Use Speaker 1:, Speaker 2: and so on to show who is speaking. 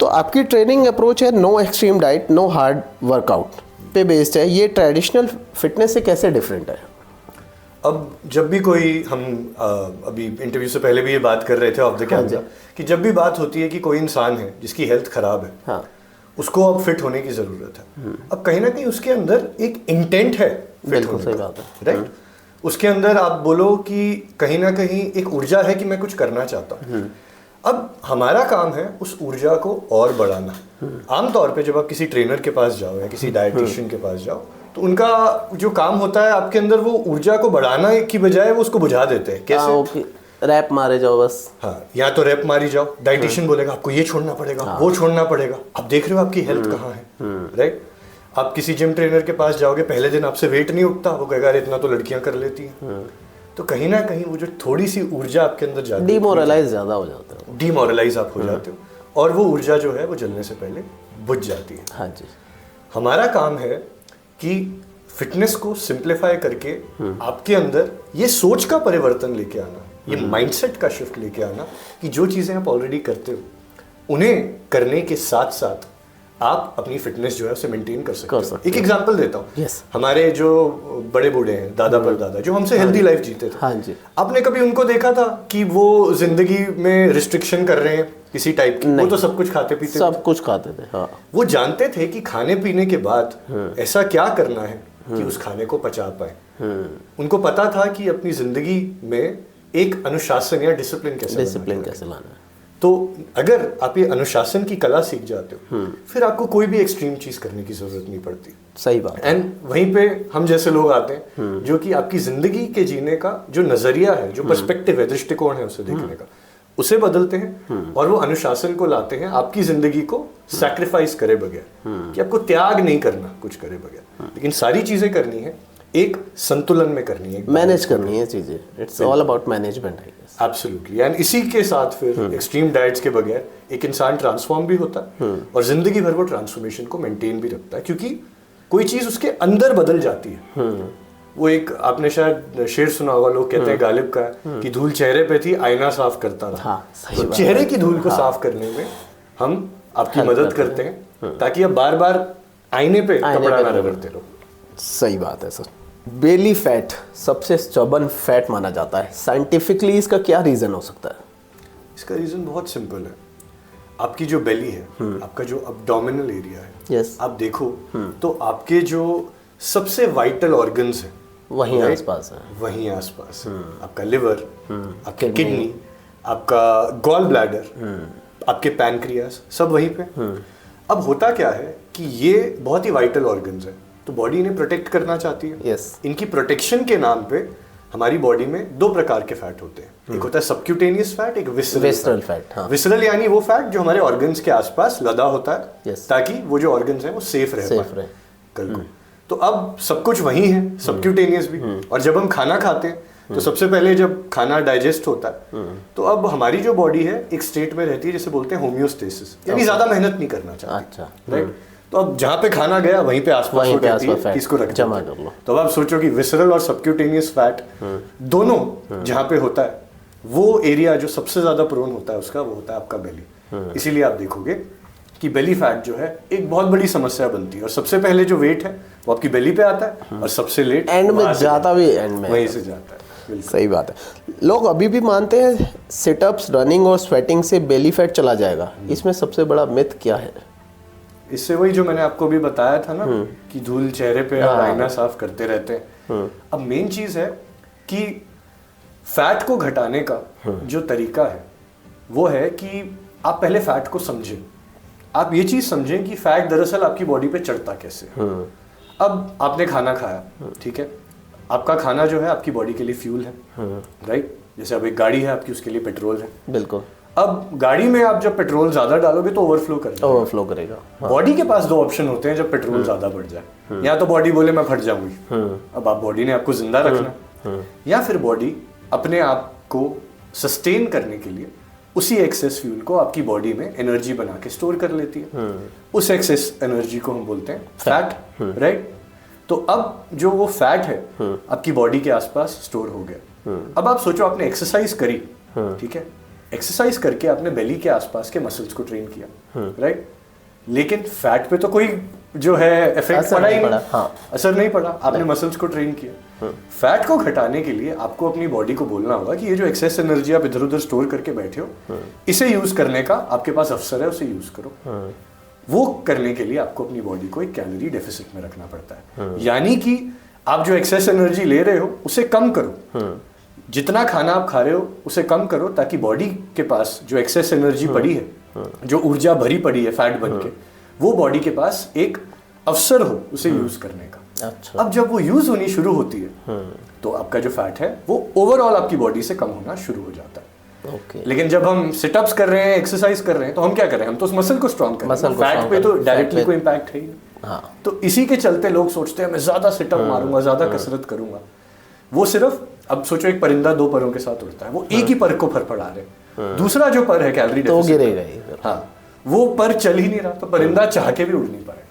Speaker 1: तो आपकी training approach है no extreme diet no hard workout पे बेस्ड है, ये ट्रेडिशनल फिटनेस से कैसे डिफरेंट है?
Speaker 2: अब जब भी कोई हम अभी इंटरव्यू से पहले भी ये बात कर रहे थे ऑफ द कैमरा कि जब भी बात होती है कि कोई इंसान है जिसकी हेल्थ खराब है,
Speaker 1: हाँ,
Speaker 2: उसको अब फिट होने की ज़रूरत है। अब कहीं ना कहीं उसके अंदर एक इंटेंट है फिट होने
Speaker 1: सही
Speaker 2: का,
Speaker 1: बात है,
Speaker 2: राइट? उसके अंदर आप बोलो कि कहीं ना कहीं एक ऊर्जा है कि मैं कुछ करना चाहता हूँ। अब हमारा काम है उस ऊर्जा को और बढ़ाना। आमतौर पे जब आप किसी ट्रेनर के पास जाओ या किसी डाइटिशियन के पास जाओ तो उनका जो काम होता है आपके अंदर वो ऊर्जा को बढ़ाना की बजाय वो उसको बुझा देते हैं। कैसे?
Speaker 1: रैप मारे जाओ बस।
Speaker 2: हाँ, या तो रैप मारी जाओ। डाइटिशियन बोलेगा आपको ये छोड़ना पड़ेगा, वो छोड़ना पड़ेगा। आप देख रहे हो आपकी हेल्थ कहाँ है, राइट? आप किसी जिम ट्रेनर के पास जाओगे, पहले दिन आपसे वेट नहीं उठता, वो कहेगा इतना तो लड़कियां कर लेती हैं। तो कहीं ना कहीं वो जो थोड़ी सी ऊर्जा आपके अंदर जाती है,
Speaker 1: डीमोरलाइज ज्यादा हो जाता है,
Speaker 2: डीमोरलाइज आप हो जाते हो और वो ऊर्जा जो है वो जलने से पहले बुझ जाती है।
Speaker 1: हाँ जी।
Speaker 2: हमारा काम है कि फिटनेस को सिंप्लीफाई करके आपके अंदर ये सोच का परिवर्तन लेके आना, ये माइंडसेट का शिफ्ट लेके आना कि जो चीजें आप ऑलरेडी करते हो उन्हें करने के साथ साथ आप अपनी फिटनेस जो है उसे मेंटेन कर सकते हो। एक एग्जांपल देता हूँ।
Speaker 1: yes.
Speaker 2: हमारे जो बड़े बूढ़े हैं, दादा परदादा, जो हमसे हेल्दी लाइफ जीते थे,
Speaker 1: हाँ जी,
Speaker 2: आपने कभी उनको देखा था कि वो जिंदगी में रिस्ट्रिक्शन कर रहे हैं किसी टाइप की? वो तो सब कुछ खाते पीते
Speaker 1: सब कुछ खाते थे। हाँ।
Speaker 2: वो जानते थे कि खाने पीने के बाद ऐसा क्या करना है कि उस खाने को पचा पाए। उनको पता था कि अपनी जिंदगी में एक अनुशासन या डिसिप्लिन कैसे
Speaker 1: लाना है।
Speaker 2: तो अगर आप ये अनुशासन की कला सीख जाते हो फिर आपको कोई भी एक्सट्रीम चीज करने की जरूरत नहीं पड़ती।
Speaker 1: सही बात।
Speaker 2: एंड वहीं पे हम जैसे लोग आते हैं जो कि आपकी जिंदगी के जीने का जो नजरिया है, जो पर्सपेक्टिव है, दृष्टिकोण है उसे देखने का, उसे बदलते हैं और वो अनुशासन को लाते हैं आपकी जिंदगी को सैक्रिफाइस करे बगैर, कि आपको त्याग नहीं करना कुछ करे बगैर, लेकिन सारी चीजें करनी है एक संतुलन में करनी है,
Speaker 1: मैनेज करनी है चीजें। It's all about management I guess.
Speaker 2: Absolutely. And इसी के साथ फिर एक्सट्रीम डाइट्स के बगैर एक इंसान ट्रांसफॉर्म भी होता है और जिंदगी भर वो ट्रांसफॉर्मेशन को मेंटेन भी रखता है, क्योंकि कोई चीज उसके अंदर बदल जाती है। वो एक आपने शायद शेर सुना होगा, लोग कहते हैं गालिब का कि धूल चेहरे पे थी आईना साफ करता रहा।
Speaker 1: हाँ,
Speaker 2: तो चेहरे की धूल को साफ करने में हम आपकी मदद करते हैं ताकि आप बार बार आईने पे कपड़ा ना रगड़ते रहो।
Speaker 1: सही बात है सर। बेली फैट सबसे स्टबर्न फैट माना जाता है, साइंटिफिकली इसका क्या रीजन हो सकता है?
Speaker 2: इसका रीजन बहुत सिंपल है। आपकी जो बेली है, आपका जो अब्डोमिनल एरिया है, आप देखो तो आपके जो सबसे वाइटल ऑर्गन्स हैं
Speaker 1: वहीं आसपास है,
Speaker 2: वहीं आसपास है। आपका लिवर, आपकी किडनी, आपका गॉल ब्लैडर, आपके पैनक्रियास, सब वहीं पे। अब होता क्या है कि ये बहुत ही वाइटल ऑर्गन्स हैं, तो बॉडी इन्हें प्रोटेक्ट करना चाहती है। इनकी प्रोटेक्शन के नाम पे हमारी बॉडी में दो प्रकार के फैट होते हैं। एक होता है सबक्यूटेनियस फैट, एक विसरल फैट। विसरल यानी वो फैट जो हमारे ऑर्गन्स के आसपास लदा होता है ताकि वो जो ऑर्गन्स हैं वो सेफ रहे कल को। तो अब सब कुछ वही है, सबक्यूटेनियस भी। और जब हम खाना खाते हैं तो सबसे पहले जब खाना डाइजेस्ट होता है तो अब हमारी जो बॉडी है एक स्टेट में रहती है जिसे बोलते हैं होम्योस्टेसिस, यानी ज्यादा मेहनत नहीं करना चाहती।
Speaker 1: अच्छा,
Speaker 2: राइट? तो अब जहाँ पे खाना गया वहीं पे आसपास इसको रख
Speaker 1: जमा कर लो।
Speaker 2: तो अब आप सोचो कि विसरल और सबक्यूटेनियस फैट दोनों जहाँ पे होता है वो एरिया जो सबसे ज्यादा प्रोन होता है उसका वो होता है आपका बेली। इसीलिए आप देखोगे कि बेली फैट जो है एक बहुत बड़ी समस्या बनती है और सबसे पहले जो वेट है वो आपकी बेली पे आता है और सबसे लेट
Speaker 1: एंड में जाता भी एंड में
Speaker 2: वहीं से जाता है।
Speaker 1: सही बात है। लोग अभी भी मानते हैं सिटअप्स, रनिंग और स्वेटिंग से बेली फैट चला जाएगा। इसमें सबसे बड़ा मिथ क्या है?
Speaker 2: इससे वही जो मैंने आपको भी बताया था ना कि धूल चेहरे पे और आईना साफ करते रहते हैं। अब मेन चीज है कि फैट को घटाने का जो तरीका है वो है कि आप पहले फैट को समझें। आप ये चीज समझें कि फैट दरअसल आपकी बॉडी पे चढ़ता कैसे। अब आपने खाना खाया, ठीक है, आपका खाना जो है आपकी बॉडी के लिए फ्यूल है, राइट? जैसे अब एक गाड़ी है आपकी, उसके लिए पेट्रोल है।
Speaker 1: बिल्कुल।
Speaker 2: अब गाड़ी में आप जब पेट्रोल ज्यादा डालोगे तो ओवरफ्लो
Speaker 1: करेगा।
Speaker 2: बॉडी के पास दो ऑप्शन होते हैं जब पेट्रोल ज्यादा बढ़ जाए। या तो बॉडी बोले मैं फट जाऊंगी, अब आप बॉडी ने आपको जिंदा रखना, या फिर बॉडी अपने आप को सस्टेन करने के लिए उसी एक्सेस फ्यूल को आपकी बॉडी में एनर्जी बना के स्टोर कर लेती है। उस एक्सेस एनर्जी को हम बोलते हैं फैट, राइट? तो अब जो वो फैट है आपकी बॉडी के आसपास स्टोर हो गया। अब आप सोचो आपने एक्सरसाइज करी, ठीक है, एक्सरसाइज करके आपने बेली के आसपास के मसल्स को ट्रेन किया, राइट, लेकिन फैट पे तो कोई जो है इफेक्ट
Speaker 1: असर
Speaker 2: पड़ा ही
Speaker 1: नहीं
Speaker 2: नहीं,
Speaker 1: पड़ा, हाँ।
Speaker 2: असर नहीं पड़ा, आपने मसल्स को ट्रेन किया। फैट को घटाने के लिए आपको अपनी बॉडी को बोलना होगा कि ये जो एक्सेस एनर्जी आप इधर उधर स्टोर करके बैठे हो, इसे यूज करने का आपके पास अवसर है, उसे यूज करो। वो करने के लिए आपको अपनी बॉडी को एक कैलोरी डेफिसिट में रखना पड़ता है, यानी कि आप जो एक्सेस एनर्जी ले रहे हो उसे कम करो, जितना खाना आप खा रहे हो उसे कम करो, ताकि बॉडी के पास जो एक्सेस एनर्जी पड़ी है, जो ऊर्जा भरी पड़ी है फैट बन के, वो बॉडी के पास एक अवसर हो उसे यूज करने का।
Speaker 1: अच्छा।
Speaker 2: अब जब वो यूज होनी शुरू होती है तो आपका जो फैट है वो ओवरऑल आपकी बॉडी से कम होना शुरू हो जाता है।
Speaker 1: ओके।
Speaker 2: लेकिन जब हम सिटअप्स कर रहे हैं, एक्सरसाइज कर रहे हैं, तो हम क्या कर रहे हैं, हम तो उस मसल को स्ट्रॉन्ग कर रहे हैं, फैट पे तो डायरेक्टली कोई इंपैक्ट है ही नहीं।
Speaker 1: हाँ।
Speaker 2: तो इसी के चलते लोग सोचते हैं मैं ज्यादा सिटअप मारूंगा, ज्यादा कसरत करूंगा। वो सिर्फ, अब सोचो एक परिंदा दो परों के साथ उड़ता है, वो एक ही पर को फड़फड़ा रहे, दूसरा जो पर है कैलोरी
Speaker 1: तो
Speaker 2: डेफिसिट,
Speaker 1: गिरेगा ही फिर।
Speaker 2: हाँ, वो पर चल ही नहीं रहा, तो परिंदा चाह के भी उड़ नहीं पाएगा।